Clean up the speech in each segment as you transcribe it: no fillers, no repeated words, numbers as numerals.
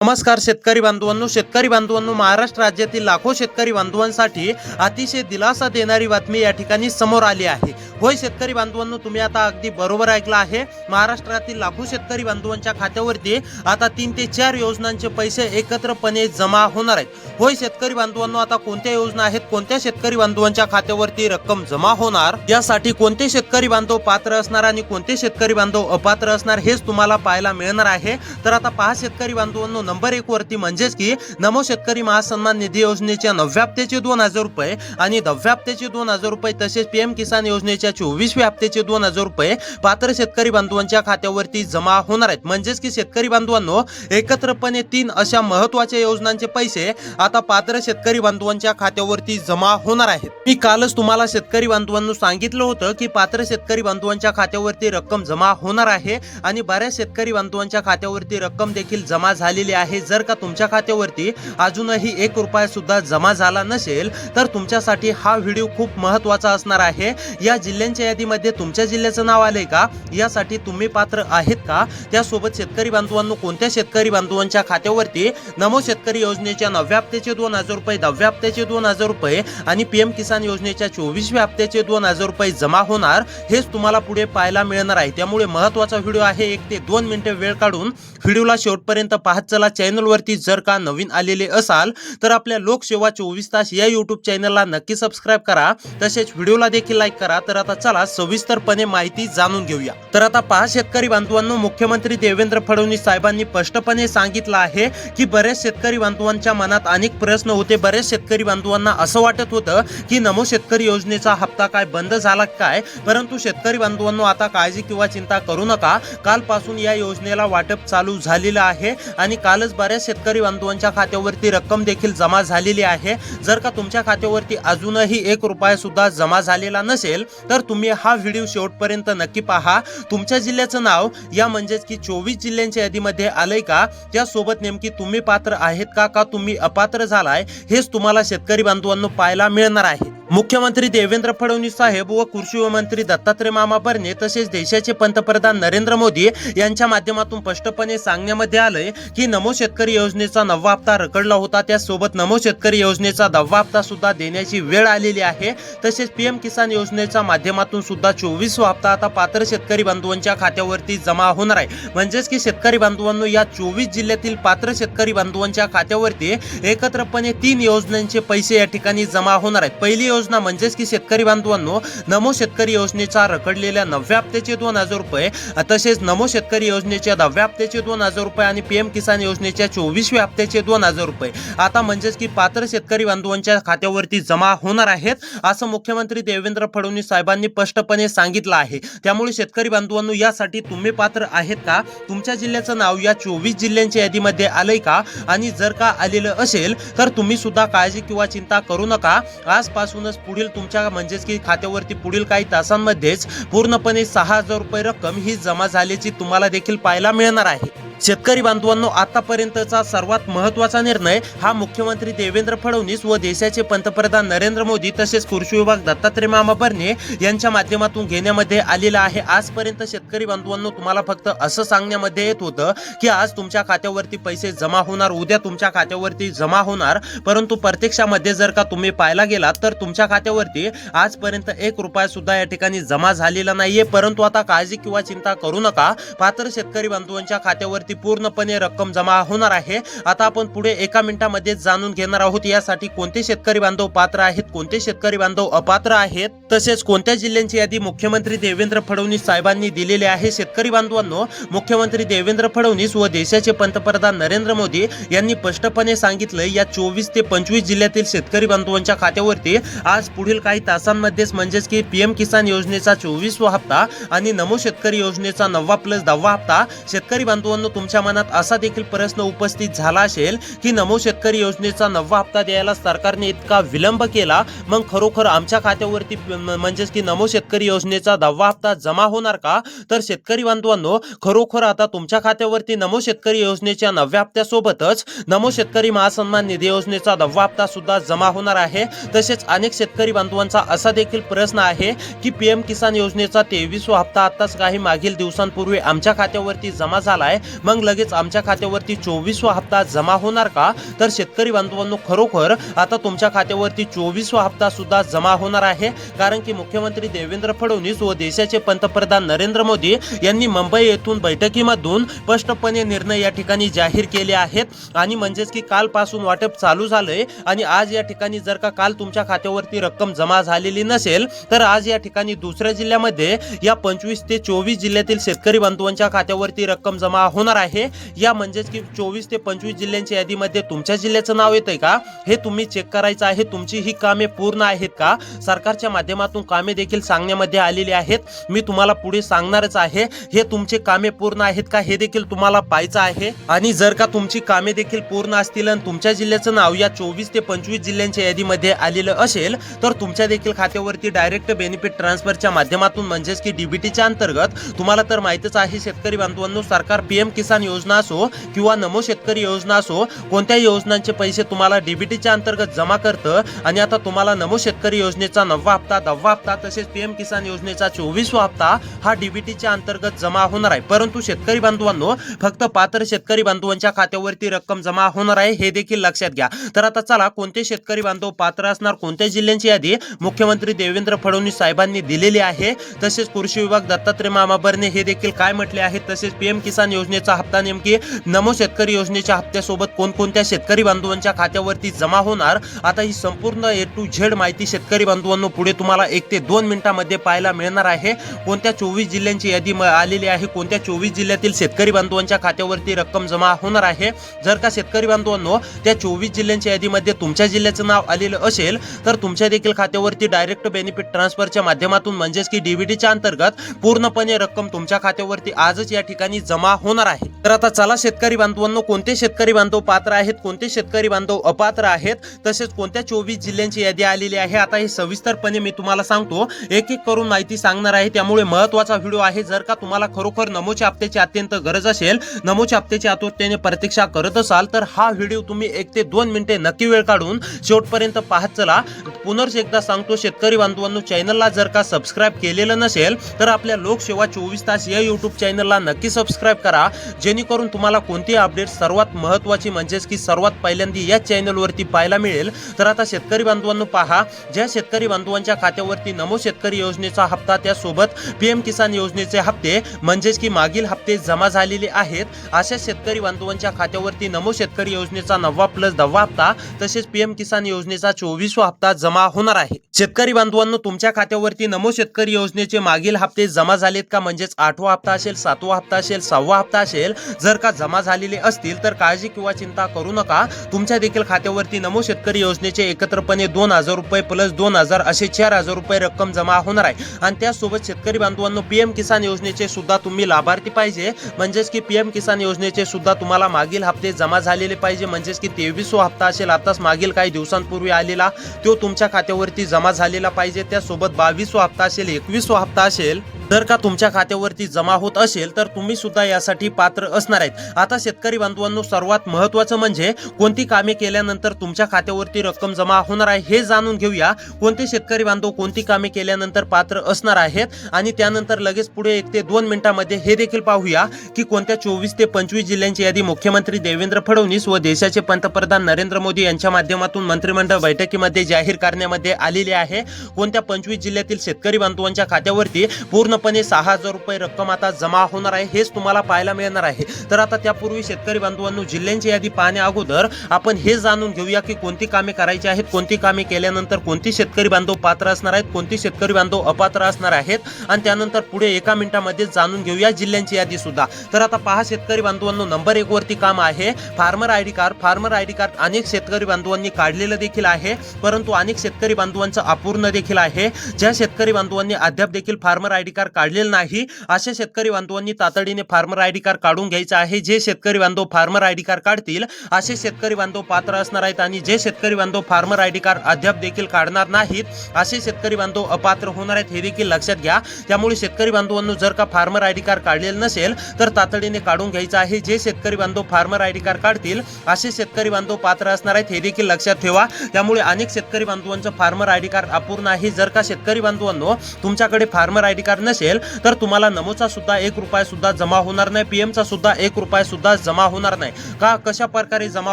नमस्कार शेतकरी बांधवांनो, महाराष्ट्र राज्यातील लाखो शेतकरी बांधवांसाठी अतिशय दिलासा देणारी बातमी या ठिकाणी समोर आली आहे। होय शेतकरी बांधवांनो, तुम्ही आता अगदी बरोबर ऐकलं आहे। महाराष्ट्रातील लाखो शेतकरी बांधवांच्या खात्यावरती आता 3 ते 4 योजनांचे पैसे एकत्रपणे जमा होणार आहेत। होय शेतकरी बांधवांनो, आता कोणत्या योजना आहेत, कोणत्या शेतकरी बांधवांच्या खात्यावरती रक्कम जमा होणार, यासाठी कोणते शेतकरी बांधव पात्र असणार आणि कोणते शेतकरी बांधव अपात्र असणार हेच तुम्हाला पाहायला मिळणार आहे। तर आता पहा शेतकरी बांधवांनो, नंबर 1 वरती म्हणजेच की नमो शेतकरी महासन्मान निधी योजनेच्या 9व्या हप्त्याचे 2000 रुपये आणि 10व्या हप्त्याचे 2000 रुपये तसेच पीएम किसान योजनेच्या 24व्या हप्त्याचे 2000 रुपये पात्र शेतकरी बांधवांच्या खात्यावरती जमा होणार आहेत। म्हणजेच की शेतकरी बांधवांनो, एकत्रपणे 3 अशा महत्त्वाच्या योजनांचे पैसे आता पात्र शेतकरी बांधवांच्या खात्यावरती जमा होणार आहेत। मी कालच तुम्हाला शेतकरी बांधवांनो सांगितलं होतं की पात्र शेतकरी बांधवांच्या खात्यावरती रक्कम जमा होणार आहे आणि बऱ्याच शेतकरी बांधवांच्या खात्यावरती रक्कम देखील जमा झालेली आहे। जर का तुमच्या खात्यावरती अजूनही 1 रुपया सुद्धा जमा झाला नसेल तर तुमच्यासाठी हा व्हिडिओ खूप महत्त्वाचा असणार आहे। या जिल्ह्यांच्या यादीमध्ये तुमच्या जिल्ह्याचं नाव आले का, यासाठी तुम्ही पात्र आहेत का, त्यासोबत शेतकरी बांधवांनो कोणत्या शेतकरी बांधवांच्या खात्यावरती नमो शेतकरी योजनेच्या 9व्या हप्त्याचे 2000 रुपये, 10व्या हप्त्याचे 2000 रुपये आणि पीएम किसान योजनेच्या 24व्या हप्त्याचे 2000 रुपये जमा होणार हेच तुम्हाला पुढे पाहायला मिळणार आहे। त्यामुळे महत्त्वाचा व्हिडिओ आहे। 1 ते 2 मिनिटे वेळ काढून व्हिडिओला शेवटपर्यंत पाहत चला। चॅनलवरती जर का नवीन आलेले असाल तर आपल्या लोकसेवा 24 तास या यूट्यूब चॅनलला नक्की सबस्क्राइब करा, तसेच व्हिडिओला देखील लाईक करा। तर आता चला सविस्तरपणे माहिती जाणून घेऊया। तर आता पहा शेतकरी बांधवांनो, मुख्यमंत्री देवेंद्र फडणवीस साहेबांनी स्पष्टपणे सांगितलं आहे की बरेच शेतकरी बांधवांच्या मनात अनेक प्रश्न होते। बरेच शेतकरी बांधवांना असं वाटत होतं की नमो शेतकरी योजनेचा हप्ता काय बंद झाला काय, परंतु शेतकरी बांधवांनो आता काळजी किंवा चिंता करू नका। कालपासून या योजनेला वाटप चालू झालेलं आहे आणि कालच बऱ्याच शेतकरी बांधवांच्या खात्यावरती रक्कम देखील जमा झालेली आहे। जर का तुमच्या खात्यावरती अजूनही 1 रुपया सुद्धा जमा झालेला नसेल तर तुम्ही हा व्हिडिओ शेवटपर्यंत नक्की पहा। तुमच्या जिल्ह्याचं नाव या म्हणजेच की 24 जिल्ह्यांच्या यादीमध्ये आलंय का, त्यासोबत नेमकी तुम्ही पात्र आहेत का तुम्ही अपात्र झालाय हेच तुम्हाला शेतकरी बांधवांनो पाहायला मिळणार आहे। मुख्यमंत्री देवेंद्र फडणवीस साहेब व कृषी मंत्री दत्तात्रय मामा भरणे तसेच देशाचे पंतप्रधान नरेंद्र मोदी यांच्या माध्यमातून स्पष्टपणे सांगण्यामध्ये आलंय की नमो शेतकरी योजनेचा 9वा हप्ता रखडला होता, त्यासोबत नमो शेतकरी योजनेचा 10वा हप्ता सुद्धा देण्याची वेळ आलेली आहे। तसेच पीएम किसान योजनेच्या माध्यमातून सुद्धा 24वा हप्ता आता पात्र शेतकरी बांधवांच्या खात्यावरती जमा होणार आहे। म्हणजेच की शेतकरी बांधवांनो, या 24 जिल्ह्यातील पात्र शेतकरी बांधवांच्या खात्यावरती एकत्रपणे 3 योजनांचे पैसे या ठिकाणी जमा होणार आहेत। पहिली योजना म्हणजेच की शेतकरी बांधवांनो, नमो शेतकरी योजनेचा रखडलेल्या 9व्या हप्त्याचे 2000 रुपये तसेच नमो शेतकरी योजनेच्या 10व्या हप्त्याचे 2000 रुपये आणि पीएम किसान योजनेच्या 24व्या हप्त्याचे 2000 रुपये आता म्हणजेच की पात्र शेतकरी बांधवांच्या खात्यावरती जमा होणार आहेत, असं मुख्यमंत्री देवेंद्र फडणवीस साहेबांनी स्पष्टपणे सांगितलं आहे। त्यामुळे शेतकरी बांधवांनो, यासाठी तुम्ही पात्र आहेत का, तुमच्या जिल्ह्याचं नाव या 24 जिल्ह्यांच्या यादीमध्ये आलंय का, आणि जर का आलेलं असेल तर तुम्ही सुद्धा काळजी किंवा चिंता करू नका। आजपासूनच पुढील तुमच्या म्हणजेच की खात्यावरती पुढील काही तासांमध्येच पूर्णपणे 6000 रुपये रक्कम ही जमा झाल्याची तुम्हाला देखील पाहायला मिळणार आहे। शेतकरी बांधवांनो, आतापर्यंतचा सर्वात महत्त्वाचा निर्णय हा मुख्यमंत्री देवेंद्र फडणवीस व देशाचे पंतप्रधान नरेंद्र मोदी तसेच कृषी विभाग दत्तात्रय मामा भरणे यांच्या माध्यमातून घेण्यामध्ये आलेला आहे। आजपर्यंत शेतकरी बांधवांनो, तुम्हाला फक्त असं सांगण्यामध्ये येत होतं की आज तुमच्या खात्यावरती पैसे जमा होणार, उद्या तुमच्या खात्यावरती जमा होणार, परंतु प्रत्यक्षामध्ये जर का तुम्ही पाहायला गेलात तर तुमच्या खात्यावरती आजपर्यंत 1 रुपया सुद्धा या ठिकाणी जमा झालेला नाहीये। परंतु आता काळजी किंवा चिंता करू नका, पात्र शेतकरी बांधवांच्या खात्यावरती पूर्णपणे रक्कम जमा होणार आहे। आता आपण पुढे 1 मिनिटामध्ये जाणून घेणार आहोत यासाठी कोणते शेतकरी बांधव पात्र आहेत, कोणते शेतकरी बांधव अपात्र आहेत, तसेच कोणत्या जिल्ह्यांची यादी मुख्यमंत्री देवेंद्र फडणवीस साहेबांनी दिलेली आहे। शेतकरी बांधवांनो, मुख्यमंत्री देवेंद्र फडणवीस व देशाचे पंतप्रधान नरेंद्र मोदी यांनी स्पष्टपणे सांगितलं, या 24 ते 25 जिल्ह्यातील शेतकरी बांधवांच्या खात्यावरती आज पुढील काही तासांमध्येच म्हणजेच की पीएम किसान योजनेचा 24वा हप्ता आणि नमो शेतकरी योजनेचा 9वा + 10वा हप्ता। शेतकरी बांधवांनो, तुमच्या मनात असा देखील प्रश्न उपस्थित झाला असेल की नमो शेतकरी योजनेचा 9वा हप्ता द्यायला सरकारने इतका विलंब केला, मग खरोखर आमच्या खात्यावरती म्हणजेच की नमो शेतकरी योजनेचा 10वा हप्ता जमा होणार का? तर शेतकरी बांधवांनो, खरोखर आता तुमच्या खात्यावरती नमो शेतकरी योजनेच्या 9व्या हप्त्यासोबतच नमो शेतकरी महासन्मान निधी योजनेचा 10वा हप्ता सुद्धा जमा होणार आहे। तसेच अनेक शेतकरी बांधवांचा असा देखील प्रश्न आहे की पीएम किसान योजनेचा 23वा हप्ता आताच काही मागील दिवसांपूर्वी आमच्या खात्यावरती जमा झालाय, मग लगेच आमच्या खात्यावरती 24वा हप्ता जमा होणार का? तर शेतकरी बांधवांनो, खरोखर आता तुमच्या खात्यावरती 24वा हप्ता सुद्धा जमा होणार आहे, कारण की मुख्यमंत्री देवेंद्र फडणवीस व देशाचे पंतप्रधान नरेंद्र मोदी यांनी मुंबई येथून बैठकीमधून स्पष्टपणे निर्णय या ठिकाणी जाहीर केले आहेत आणि म्हणजेच की कालपासून वाटप चालू झालंय आणि आज या ठिकाणी जर का काल तुमच्या खात्यावरती रक्कम जमा झालेली नसेल तर आज या ठिकाणी दुसऱ्या जिल्ह्यामध्ये या 25 ते 24 जिल्ह्यातील शेतकरी बांधवांच्या खात्यावरती रक्कम जमा होणार आहे। या म्हणजेच की 24 ते 25 जिल्ह्यांच्या यादीमध्ये तुमच्या जिल्ह्याचं नाव येतंय का हे तुम्ही चेक करायचं आहे। तुमची ही कामे पूर्ण आहेत का? सरकारच्या माध्यमातून कामे देखील सांगण्यामध्ये आलेली आहेत, मी तुम्हाला पुढे सांगणारच आहे। हे तुमचे कामे पूर्ण आहेत का हे देखील तुम्हाला पाहायचं आहे आणि जर का तुमची कामे देखील पूर्ण असतील आणि तुमच्या जिल्ह्याचं नाव या 24 ते 25 जिल्ह्यांच्या यादीमध्ये आलेलं असेल तर तुमच्या देखील खात्यावरती डायरेक्ट बेनिफिट ट्रान्सफरच्या माध्यमातून म्हणजेच की डीबीटीच्या अंतर्गत तुम्हाला तर माहितीच आहे शेतकरी बांधवांनो, सरकार पीएम किसान योजना असो किंवा नमो शेतकरी योजना असो कोणत्याही योजनांचे पैसे तुम्हाला डीबीटीच्या अंतर्गत जमा करतं आणि आता तुम्हाला नमो शेतकरी योजनेचा 9वा हप्ता 10वा हप्ता तसेच पीएम किसान योजनेचा 24वा हप्ता हा डीबीटीच्या अंतर्गत जमा होणार आहे। परंतु शेतकरी बांधवांनो, फक्त पात्र शेतकरी बांधवांच्या खात्यावरती रक्कम जमा होणार आहे हे देखील लक्षात घ्या। तर आता चला कोणते शेतकरी बांधव पात्र असणार, कोणत्या जिल्ह्यांची यादी मुख्यमंत्री देवेंद्र फडणवीस साहेबांनी दिलेली आहे, तसेच कृषी विभाग दत्तात्रय मामा भरणे हे देखील काय म्हटले आहेत, तसेच पीएम किसान योजनेचा हप्ता नेमकी नमो शेतकरी योजनेच्या हप्त्यासोबत कोणकोणत्या शेतकरी बांधवांच्या खात्यावरती जमा होणार, आता ही संपूर्ण A to Z माहिती शेतकरी बांधवांनो पुढे तुम्हाला 1 ते 2 मिनिटांमध्ये पाहायला मिळणार आहे। कोणत्या 24 जिल्ह्यांची यादी आलेली आहे, कोणत्या 24 जिल्ह्यातील शेतकरी बांधवांच्या खात्यावरती रक्कम जमा होणार आहे। जर का शेतकरी बांधवांनो त्या 24 जिल्ह्यांच्या यादीमध्ये तुमच्या जिल्ह्याचं नाव आलेलं असेल तर तुमच्या देखील खात्यावरती डायरेक्ट बेनिफिट ट्रान्सफरच्या माध्यमातून म्हणजेच की डीबीटीच्या अंतर्गत पूर्णपणे रक्कम तुमच्या खात्यावरती आजच या ठिकाणी जमा होणार आहे। तर आता चला शेतकरी बांधवांनो, कोणते शेतकरी बांधव पात्र आहेत, कोणते शेतकरी बांधव अपात्र आहेत, तसेच कोणत्या 24 जिल्ह्यांची यादी आलेली आहे, आता हे सविस्तरपणे मी तुम्हाला सांगतो, एक एक करून माहिती सांगणार आहे, त्यामुळे महत्त्वाचा व्हिडिओ आहे। जर का तुम्हाला खरोखर नमोच्या हप्त्याची अत्यंत गरज असेल, नमोच्या हप्त्याची आतुरतेने प्रतीक्षा करत असाल तर हा व्हिडिओ तुम्ही 1 ते 2 मिनिटे नक्की वेळ काढून शेवटपर्यंत पाहत चला। पुनर्च एकदा सांगतो शेतकरी बांधवांनो, चॅनलला जर का सबस्क्राइब केलेलं नसेल तर आपल्या लोकसेवा 24 तास या यूट्यूब चॅनलला नक्की सबस्क्राइब करा, जेणेकरून तुम्हाला कोणती अपडेट सर्वात महत्त्वाची म्हणजेच की सर्वात पहिल्यांदा या चॅनलवरती पाहायला मिळेल। तर आता शेतकरी बांधवांनो पहा, ज्या शेतकरी बांधवांच्या खात्यावरती नमो शेतकरी योजनेचा हप्ता त्यासोबत पीएम किसान योजनेचे हप्ते म्हणजेच की मागील हप्ते जमा झालेले आहेत, अशा शेतकरी बांधवांच्या खात्यावरती नमो शेतकरी योजनेचा 9वा प्लस 10वा हप्ता तसेच पीएम किसान योजनेचा 24वा हप्ता जमा होणार आहे। शेतकरी बांधवांनो, तुमच्या खात्यावरती नमो शेतकरी योजनेचे मागील हप्ते जमा झालेत का, म्हणजेच 8वा हप्ता असेल, 7वा हप्ता असेल, 6वा हप्ता असेल, जर का जमा झालेले असतील तर काळजी किंवा चिंता करू नका, तुमच्या देखील खात्यावरती नमो शेतकरी योजनेचे एकत्रपणे 2000 रुपये प्लस 2000 असे 4000 रुपये रक्कम जमा होणार आहे। आणि त्यासोबत शेतकरी बांधवांनो, पीएम किसान योजनेचे सुद्धा तुम्ही लाभार्थी पाहिजे, म्हणजेच की पीएम किसान योजनेचे सुद्धा तुम्हाला मागील हप्ते जमा झालेले पाहिजे, म्हणजेच की 23वा हप्ता असेल आताच मागील काही दिवसांपूर्वी आलेला तो तुमच्या खात्यावरती जमा झालेला पाहिजे। त्यासोबत 22वा हप्ता असेल, 21वा हप्ता असेल, जर का तुमच्या खात्यावरती जमा होत असेल तर तुम्ही सुद्धा यासाठी पात्र असणार आहेत। आता शेतकरी बांधवांनो, सर्वात महत्त्वाचं म्हणजे कोणती कामे केल्यानंतर तुमच्या खात्यावरती रक्कम जमा होणार आहे हे जाणून घेऊया। कोणते शेतकरी बांधव कोणती कामे केल्यानंतर पात्र असणार आहेत आणि त्यानंतर लगेच पुढे 1 ते 2 मिनिटांमध्ये हे देखील पाहूया की कोणत्या 24 ते 25 जिल्ह्यांची यादी मुख्यमंत्री देवेंद्र फडणवीस व देशाचे पंतप्रधान नरेंद्र मोदी यांच्या माध्यमातून मंत्रिमंडळ बैठकीमध्ये जाहीर करण्यामध्ये आलेली आहे। कोणत्या 25 जिल्ह्यातील शेतकरी बांधवांच्या खात्यावरती पूर्णपणे 6000 रुपये रक्कम आता जमा होणार आहे हेच तुम्हाला पाहायला मिळणार आहे। तर आता त्यापूर्वी शेतकरी बांधवांनो, जिल्ह्यांची यादी पाहण्या अगोदर आपण हे जाणून घेऊया की कोणती कामे करायची आहेत, कोणती कामे केल्यानंतर कोणती शेतकरी बांधव पात्र असणार आहेत, कोणती शेतकरी बांधव अपात्र असणार आहेत आणि त्यानंतर पुढे 1 मिनिटामध्ये जाणून घेऊया जिल्ह्यांची यादी सुद्धा। तर आता पहा शेतकरी बांधवांनो, नंबर 1 वरती काम आहे farmer ID card. Farmer ID card अनेक शेतकरी बांधवांनी काढलेलं देखील आहे, परंतु अनेक शेतकरी बांधवांचं अपूर्ण देखील आहे। ज्या शेतकरी बांधवांनी अद्याप देखील फार्मर आयडी कार्ड काढलेलं नाही अशा शेतकरी बांधवांनी तातडीने फार्मर आयडी कार्ड काढून घ्यायचं आहे। जे शेतकरी बांधव फार्मर आयडी कार्ड काढतील असे शेतकरी बांधव पात्र असणार आहेत आणि जे शेतकरी बांधव फार्मर आयडी कार्ड अद्याप देखील काढणार नाहीत असे शेतकरी बांधव अपात्र होणार आहेत, हे देखील लक्षात घ्या। त्यामुळे शेतकरी बांधवांनो, जर का फार्मर आयडी कार्ड काढलेलं नसेल तर तातडीने काढून घ्यायचं आहे। जे शेतकरी बांधव फार्मर आयडी कार्ड काढतील असे शेतकरी बांधव पात्र असणार आहेत, हे देखील लक्षात ठेवा। त्यामुळे अनेक शेतकरी बांधवांचं फार्मर आयडी कार्ड अपूर्ण आहे। जर का शेतकरी बांधवांनो तुमच्याकडे फार्मर आयडी कार्ड नसेल तर तुम्हाला नमोचा सुद्धा 1 रुपया सुद्धा जमा होणार नाही, पीएमचा सुद्धा 1 रुपया सुद्धा जमा होणार नाही. का कशा प्रकारे जमा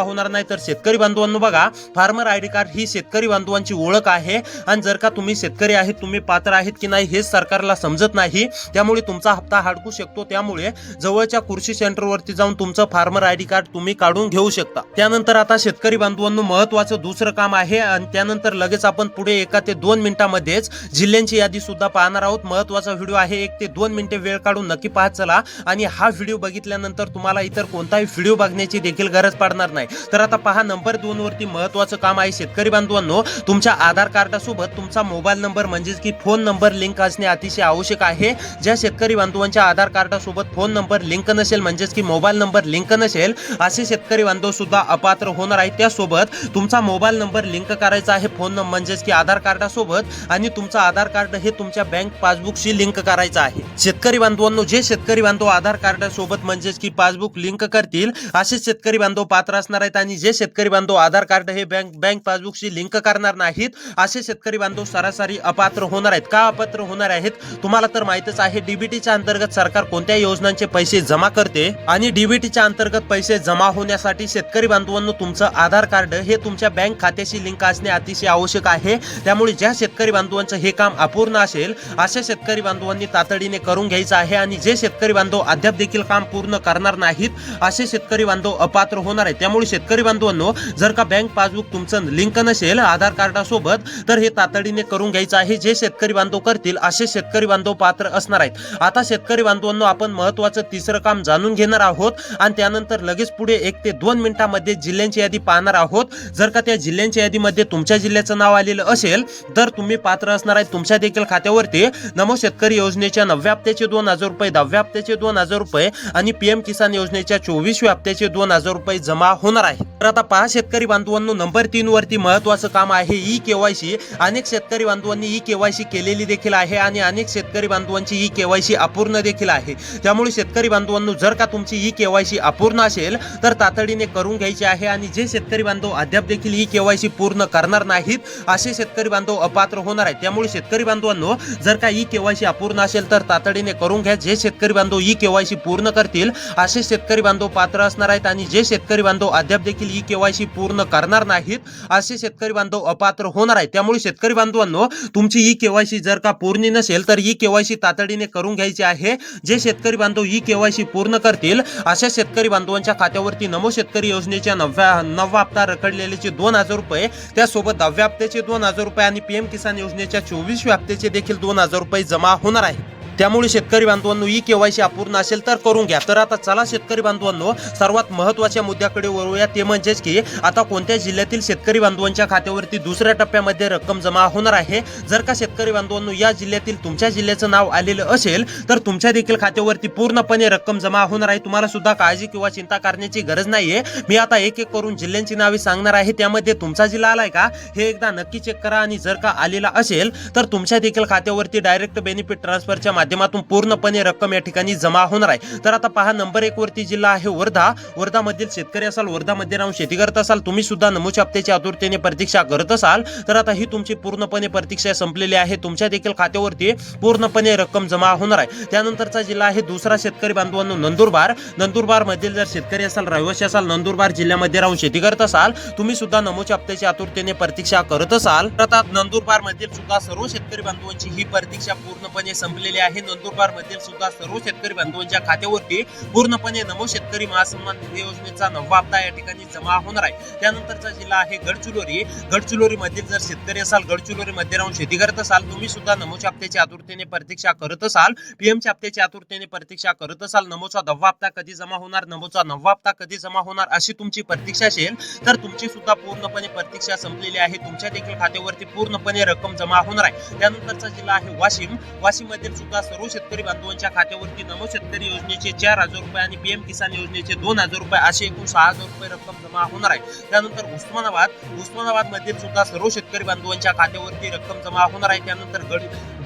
होणार नाही तर शेतकरी बांधवांनो बघा, फार्मर आयडी कार्ड ही शेतकरी बांधवांची ओळख आहे आणि जर का तुम्ही शेतकरी आहेत, तुम्ही पात्र आहेत की नाही हे सरकारला समजत नाही, त्यामुळे तुमचा हप्ता हडकू शकतो. त्यामुळे जवळच्या कृषी सेंटरवरती जाऊन तुमचं फार्मर आयडी कार्ड तुम्ही काढून घेऊ शकता. त्यानंतर आता शेतकरी बांधवांनो महत्त्वाचं दुसरं काम आहे आणि त्यानंतर लगेच आपण पुढे 1 ते 2 मिनिटांमध्येच जिल्ह्यांची यादी सुद्धा पाहणार आहोत. महत्त्वाचा व्हिडिओ आहे, 1 ते 2 मिनिटे वेळ काढून नक्की पाहत चला आणि हा व्हिडिओ बघितल्यानंतर तुम्हाला इतर कोणताही व्हिडिओ बघण्याची देखील गरज पडणार नाही. तर आता पहा, नंबर 2 वरती महत्त्वाचं काम आहे. शेतकरी बांधवांनो, तुमच्या आधार कार्डासोबत तुमचा मोबाईल नंबर म्हणजेच की फोन नंबर लिंक असणे अतिशय आवश्यक आहे. ज्या शेतकरी बांधवांच्या आधार कार्डासोबत फोन नंबर लिंक नसेल म्हणजेच की मोबाईल नंबर लिंक नसेल असे शेतकरी बांधव सुद्धा अपात्र होणार आहेत. त्यासोबत तुमचा मोबाईल नंबर लिंक करायचा आहे फोन म्हणजेच की आधार कार्डासोबत आणि तुमचं आधार कार्ड हे तुमच्या बँक पासबुकशी लिंक करायचं आहे. शेतकरी बांधवांनो, जे शेतकरी बांधव आधार कार्डासोबत म्हणजेच की पासबुक लिंक करतील असे शेतकरी बांधव पात्र असणार आहेत आणि जे शेतकरी बांधव आधार कार्ड हे बँक पासबुकशी लिंक करणार नाहीत असे शेतकरी बांधव सरासरी अपात्र होणार आहेत. का अपात्र होणार आहेत तुम्हाला तर माहितच आहे. डीबीटीच्या अंतर्गत सरकार कोणत्या योजनांचे पैसे जमा करते आणि डीबीटीच्या अंतर्गत पैसे जमा होण्यासाठी शेतकरी बांधवांनो तुमचं आधार कार्ड हे तुमच्या बँक खात्याशी लिंक असणे अतिशय आवश्यक आहे. त्यामुळे ज्या शेतकरी बांधवांचं हे काम अपूर्ण असेल अशा शेतकरी बांधवांनी तातडीने करून घ्यायचं आहे आणि जे शेतकरी बांधव अद्याप देखील काम पूर्ण करणार नाहीत असे शेतकरी बांधव अपात्र होणार आहेत. त्यामुळे शेतकरी बांधवांनो, जर का बँक पासबुक तुमचं लिंक नसेल आधार कार्डासोबत तर हे तातडीने करून घ्यायचं आहे. जे शेतकरी बांधव करतील असे शेतकरी बांधव पात्र असणार आहेत. आता शेतकरी बांधवांनो, आपण महत्त्वाचं तिसरं काम जाणून घेणार आहोत आणि त्यानंतर लगेच पुढे 1 ते 2 मिनिटांमध्ये जिल्ह्यांची यादी पाहणार आहोत. जर का त्या जिल्ह्यांच्या यादीमध्ये तुमच्या जिल्ह्याचं नाव आलेलं असेल तर तुम्ही पात्र असणार आहेत. तुमच्या देखील खात्यावरती नमो शेतकरी योजनेच्या 9व्या हप्त्याचे 2,000 रुपये, 10व्या हप्त्याचे 2,000 रुपये आणि पीएम किसान योजनेच्या 24व्या हप्त्याचे 2,000 रुपये जमा होणार आहे. तर आता पहा शेतकरी बांधवांनो, नंबर 3 वरती महत्त्वाचं काम आहे ई केवायसी. अनेक शेतकरी बांधवांनी ई केवायसी केलेली देखील आहे आणि अनेक शेतकरी बांधवांची ई केवायसी अपूर्ण देखील आहे. त्यामुळे शेतकरी बांधवांनो, जर का तुमची ई केवायसी अपूर्ण असेल तर तातडीने करून घ्यायची आहे आणि जे शेतकरी बांधव अद्याप देखील ई केवायसी पूर्ण करणार नाहीत असे शेतकरी बांधव अपात्र होणार आहेत. त्यामुळे शेतकरी बांधवांनो, जर का ई केवायसी अपूर्ण असेल तर तातडीने करून घ्या. जे शेतकरी बांधव ई केवायसी पूर्ण करतील असे शेतकरी बांधव पात्र असणार आहेत आणि जे शेतकरी बांधव अद्याप देखील ई केवायसी पूर्ण करणार नाहीत असे शेतकरी बांधव अपात्र होणार आहेत. त्यामुळे शेतकरी बांधवांनो, तुमची ई केवायसी जर का पूर्ण नसेल तर ई केवायसी तातडीने करून घ्यायची आहे. जे शेतकरी बांधव ई केवायसी पूर्ण करतील अशा शेतकरी बांधवांच्या खात्यावरती नमो शेतकरी योजनेच्या 9वा हप्ता रखडलेलेचे 2,000 रुपये, त्यासोबत 10व्या हप्त्याचे 2,000 रुपये आणि पीएम किसान योजनेच्या 24व्या हप्त्याचे देखील 2,000 रुपये जमा होणार आहे. त्यामुळे शेतकरी बांधवांनो, ई केवायसी अपूर्ण असेल तर करून घ्या. तर आता चला शेतकरी बांधवांनो, सर्वात महत्त्वाच्या मुद्द्याकडे वळूया. ते म्हणजेच की आता कोणत्या जिल्ह्यातील शेतकरी बांधवांच्या खात्यावरती दुसऱ्या टप्प्यामध्ये रक्कम जमा होणार आहे. जर का शेतकरी बांधवांनो या जिल्ह्यातील तुमच्या जिल्ह्याचं नाव आलेलं असेल तर तुमच्या देखील खात्यावरती पूर्णपणे रक्कम जमा होणार आहे. तुम्हाला सुद्धा काळजी किंवा चिंता करण्याची गरज नाहीये. मी आता एक एक करून जिल्ह्यांची नावे सांगणार आहे. त्यामध्ये तुमचा जिल्हा आलाय का हे एकदा नक्की चेक करा आणि जर का आलेला असेल तर तुमच्या देखील खात्यावरती डायरेक्ट बेनिफिट ट्रान्सफरच्या माध्यमातून पूर्णपणे रक्कम या ठिकाणी जमा होणार आहे. तर आता पहा, नंबर 1 वरती जिल्हा आहे वर्धा. वर्धा मधील शेतकरी असाल, वर्धा मध्ये राहून शेती करत असाल, तुम्ही सुद्धा नमोच्या हप्त्याची आतुरतेने प्रतीक्षा करत असाल तर आता ही तुमची पूर्णपणे प्रतीक्षा संपलेली आहे. तुमच्या देखील खात्यावरती पूर्णपणे रक्कम जमा होणार आहे. त्यानंतरचा जिल्हा आहे दुसरा शेतकरी बांधवांनो नंदुरबार. नंदुरबार मधील जर शेतकरी असाल, रहिवासी असाल, नंदुरबार जिल्ह्यामध्ये राहून शेती करत असाल, तुम्ही सुद्धा नमोच्या हप्त्याची आतुरतेने प्रतीक्षा करत असाल तर आता नंदुरबार मधील सुद्धा सर्व शेतकरी बांधवांची ही प्रतीक्षा पूर्णपणे संपलेली आहे. नंदुरबार मधील सुद्धा सर्व शेतकरी बांधवांच्या खात्यावरती पूर्णपणे नमो शेतकरी महासन्मान निधी योजनेचा 9वा हप्ता या ठिकाणी जमा होणार आहे. त्यानंतरचा जिल्हा आहे गडचिरोली. गडचिरोली मधील जर शेतकरी असाल, गडचिरोली मध्ये राहून शेती करत असाल, तुम्ही सुद्धा नमोच्या हप्त्याची आतुरतेने प्रतीक्षा करत असाल, पीएमच्या हप्त्याची आतुरतेने प्रतीक्षा करत असाल, नमोचा 10वा हप्ता कधी जमा होणार, नमोचा 9वा हप्ता कधी जमा होणार अशी तुमची प्रतीक्षा असेल तर तुमची सुद्धा पूर्णपणे प्रतीक्षा संपलेली आहे. तुमच्या देखील खात्यावरती पूर्णपणे रक्कम जमा होणार आहे. त्यानंतरचा जिल्हा आहे वाशिम. वाशिम मधील सुद्धा सर्व शेतकरी बांधवांच्या खात्यावरती नमो शेतकरी योजनेचे 4,000 रुपये आणि पीएम किसान योजनेचे 2,000 रुपये असे एकूण 6,000 रुपये रक्कम जमा होणार आहे. त्यानंतर उस्मानाबाद मधील सुद्धा सर्व शेतकरी बांधवांच्या खात्यावरती रक्कम जमा होणार आहे. त्यानंतर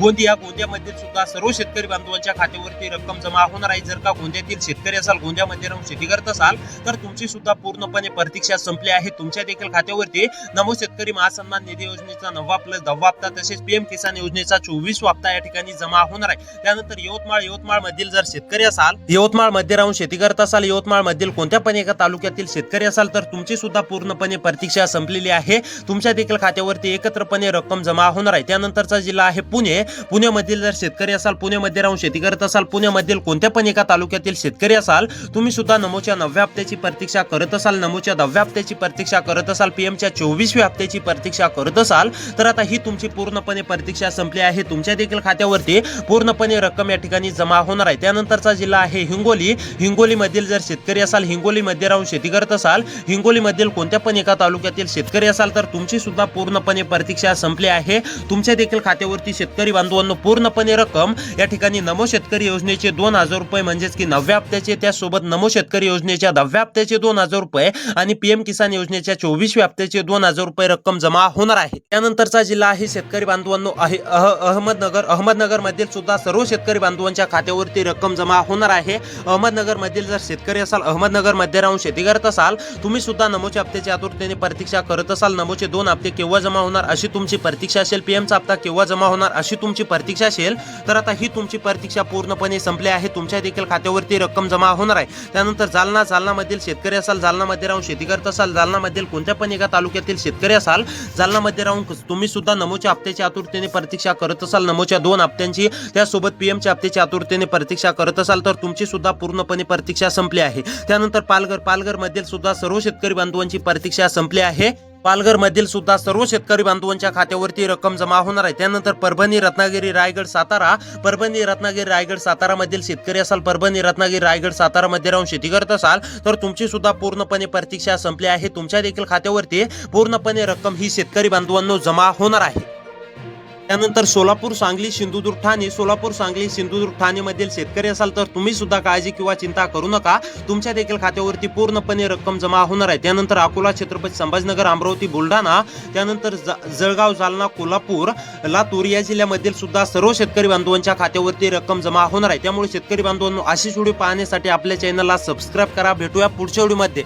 गोंदियामध्ये सुद्धा सर्व शेतकरी बांधवांच्या खात्यावरती रक्कम जमा होणार आहे. जर का गोंदियातील शेतकरी असाल, गोंदियामध्ये राहून शेती करत असाल तर तुमची सुद्धा पूर्णपणे प्रतीक्षा संपली आहे. तुमच्या देखील खात्यावरती नमो शेतकरी महासन्मान निधी योजनेचा 9वा प्लस 10वा हप्ता तसेच पीएम किसान योजनेचा 24वा हप्ता या ठिकाणी जमा होणार आहे. त्यानंतर यवतमाळ मधील जर शेतकरी असाल, यवतमाळ मध्ये राहून शेती करत असाल, यवतमाळ मधील कोणत्या पण एका तालुक्यातील शेतकरी असाल तर तुमची सुद्धा पूर्णपणे प्रतीक्षा संपलेली आहे. तुमच्या देखील खात्यावरती एकत्रपणे रक्कम जमा होणार आहे. त्यानंतरचा जिल्हा आहे पुण्यामधील जर शेतकरी असाल, पुण्यामध्ये राहून शेती करत असाल, पुण्यामधील कोणत्या पण एका तालुक्यातील शेतकरी असाल, तुम्ही सुद्धा नमोच्या 9व्या हप्त्याची प्रतीक्षा करत असाल, नमोच्या 10व्या हप्त्याची प्रतीक्षा करत असाल, पीएमच्या 24व्या हप्त्याची प्रतीक्षा करत असाल तर आता ही तुमची पूर्णपणे प्रतीक्षा संपली आहे. तुमच्या देखील खात्यावरती पूर्णपणे रक्कम या ठिकाणी जमा होणार आहे. त्यानंतरचा जिल्हा आहे हिंगोली मधील जर शेतकरी असाल, हिंगोली मध्ये राहून शेती करत असाल, हिंगोली मधील कोणत्या पण एका तालुक्यातील शेतकरी असाल तर तुमची सुद्धा पूर्णपणे प्रतीक्षा संपली आहे. तुमच्या देखील खात्यावरती शेतकरी बांधवांनो पूर्णपणे रक्कम या ठिकाणी नमो शेतकरी योजनेचे 2000 रुपये म्हणजेच की 9व्या हप्त्याचे, त्यासोबत नमो शेतकरी योजनेच्या 10व्या हप्त्याचे 2000 रुपये आणि पीएम किसान योजनेच्या 24व्या हप्त्याचे 2000 रुपये रक्कम जमा होणार आहे. त्यानंतरचा जिल्हा आहे शेतकरी बांधवांनो आहे अहमदनगर मधील सुद्धा सर्व शेतकरी बांधवांच्या खात्यावरती रक्कम जमा होणार आहे. अहमदनगर मधील जर शेतकरी असाल, अहमदनगर मध्ये राहून शेती करत असाल, तुम्ही सुद्धा नमोच्या हप्त्याची आतुरतेने प्रतीक्षा करत असाल, नमोचे 2 हप्ते केव्हा जमा होणार अशी तुमची प्रतीक्षा असेल, पीएमचा हप्ता केव्हा जमा होणार अशी तुमची प्रतीक्षा असेल तर आता ही तुमची प्रतीक्षा पूर्णपणे संपली आहे. तुमच्या देखील खात्यावरती रक्कम जमा होणार आहे. त्यानंतर जालना मधील शेतकरी असाल, जालना मध्ये राहून शेती करत असाल, जालना मधील कोणत्या पण एका तालुक्यातील शेतकरी असाल, जालना मध्ये राहून तुम्ही सुद्धा नमोच्या हप्त्याची आतुरतेने प्रतीक्षा करत असाल, नमोच्या 2 हप्त्यांची, त्यासोबत पीएमच्या हप्त्याची आतुरतेने प्रतीक्षा करत असाल तर तुमची सुद्धा पूर्णपणे प्रतीक्षा संपली आहे. त्यानंतर पालघर मधील सुद्धा सर्व शेतकरी बांधवांची प्रतीक्षा संपली आहे. पालघर मधील सुद्धा सर्व शेतकरी बांधवांच्या खात्यावरती रक्कम जमा होणार आहे. त्यानंतर परभणी, रत्नागिरी, रायगड, सातारा मधील शेतकरी असाल, परभणी, रत्नागिरी, रायगड, सातारा मध्ये राहून शेती करत असाल तर तुमची सुद्धा पूर्णपणे प्रतीक्षा संपली आहे. तुमच्या देखील खात्यावरती पूर्णपणे रक्कम ही शेतकरी बांधवांनो जमा होणार आहे. त्यानंतर सोलापूर, सांगली, सिंधुदुर्ग, ठाणे मधील शेतकरी असाल तर तुम्ही सुद्धा काळजी किंवा चिंता करू नका. तुमच्या देखील खात्यावरती पूर्णपणे रक्कम जमा होणार आहे. त्यानंतर अकोला, छत्रपती संभाजीनगर, अमरावती, बुलढाणा, त्यानंतर जळगाव, जालना, कोल्हापूर, लातूर या जिल्ह्यामधील सुद्धा सर्व शेतकरी बांधवांच्या खात्यावरती रक्कम जमा होणार आहे. त्यामुळे शेतकरी बांधवांनो अशी व्हिडिओ पाहण्यासाठी आपल्या चॅनलला सबस्क्राईब करा. भेटूया पुढच्या व्हिडिओमध्ये.